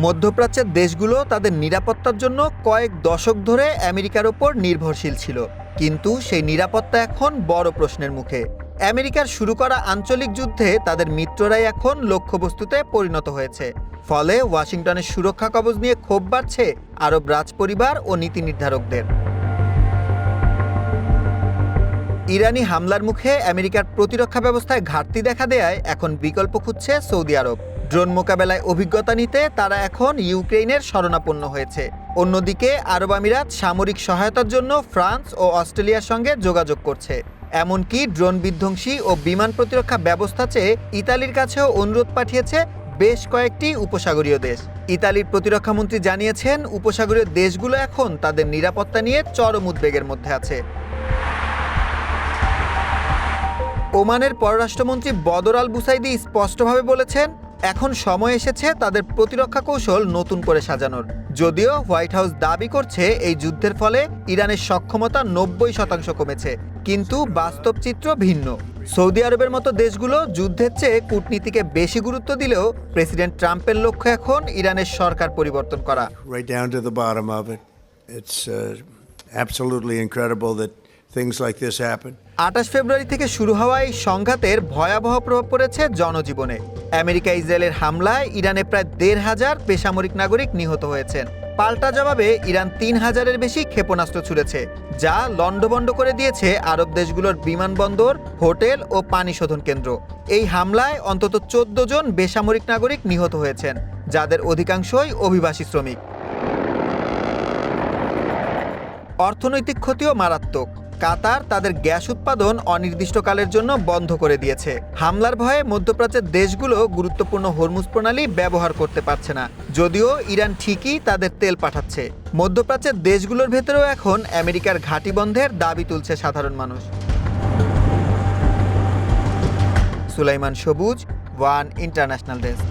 মধ্যপ্রাচ্যের দেশগুলো তাদের নিরাপত্তার জন্য কয়েক দশক ধরে আমেরিকার ওপর নির্ভরশীল ছিল, কিন্তু সেই নিরাপত্তা এখন বড় প্রশ্নের মুখে। আমেরিকার শুরু করা আঞ্চলিক যুদ্ধে তাদের মিত্ররাই এখন লক্ষ্যবস্তুতে পরিণত হয়েছে। ফলে ওয়াশিংটনের সুরক্ষা কবচ নিয়ে ক্ষোভ বাড়ছে আরব রাজপরিবার ও নীতি নির্ধারকদের। ইরানি হামলার মুখে আমেরিকার প্রতিরক্ষা ব্যবস্থায় ঘাটতি দেখা দেয়ায় এখন বিকল্প খুঁজছে সৌদি আরব। ড্রোন মোকাবেলায় অভিজ্ঞতা নিতে তারা এখন ইউক্রেনের শরণাপন্ন হয়েছে। অন্যদিকে আরব আমিরাত সামরিক সহায়তার জন্য ফ্রান্স ও অস্ট্রেলিয়ার সঙ্গে যোগাযোগ করছে। এমনকি ড্রোন বিধ্বংসী ও বিমান প্রতিরক্ষা ব্যবস্থা চেয়ে ইতালির কাছেও অনুরোধ পাঠিয়েছে বেশ কয়েকটি উপসাগরীয় দেশ। ইতালির প্রতিরক্ষামন্ত্রী জানিয়েছেন, উপসাগরীয় দেশগুলো এখন তাদের নিরাপত্তা নিয়ে চরম উদ্বেগের মধ্যে আছে। ওমানের পররাষ্ট্রমন্ত্রী বদর আল বুসাইদি স্পষ্টভাবে বলেছেন, এখন সময় এসেছে তাদের প্রতিরক্ষা কৌশল নতুন করে সাজানোর। যদিও হোয়াইট হাউস দাবি করছে এই যুদ্ধের ফলে ইরানের সক্ষমতা 90% কমেছে, কিন্তু বাস্তব চিত্র ভিন্ন। সৌদি আরবের মতো দেশগুলো যুদ্ধের চেয়ে কূটনীতিকে বেশি গুরুত্ব দিলেও প্রেসিডেন্ট ট্রাম্পের লক্ষ্য এখন ইরানের সরকার পরিবর্তন করা। Right down to the bottom of it. It's absolutely incredible that things like this happen. 28 ফেব্রুয়ারি থেকে শুরু হওয়া এই সংঘাতের ভয়াবহ প্রভাব পড়েছে জনজীবনে। আমেরিকা ইসরায়েলের হামলায় ইরানে প্রায় 1,500 বেসামরিক নাগরিক নিহত হয়েছেন। পাল্টা জবাবে ইরান 3,000-এর বেশি ক্ষেপণাস্ত্র ছুড়েছে, যা লণ্ডভণ্ড করে দিয়েছে আরব দেশগুলোর বিমানবন্দর, হোটেল ও পানি শোধন কেন্দ্র। এই হামলায় অন্তত 14 জন বেসামরিক নাগরিক নিহত হয়েছেন, যাদের অধিকাংশই অভিবাসী শ্রমিক। অর্থনৈতিক ক্ষতিও মারাত্মক। কাতার তাদের গ্যাস উৎপাদন অনির্দিষ্টকালের জন্য বন্ধ করে দিয়েছে। হামলার ভয়ে মধ্যপ্রাচ্যের দেশগুলো গুরুত্বপূর্ণ হরমুজ প্রণালী ব্যবহার করতে পারছে না, যদিও ইরান ঠিকই তাদের তেল পাঠাচ্ছে। মধ্যপ্রাচ্যের দেশগুলোর ভেতরেও এখন আমেরিকার ঘাঁটি বন্ধের দাবি তুলছে সাধারণ মানুষ। সুলাইমান সবুজ, ওয়ান ইন্টারন্যাশনাল ডেস্ক।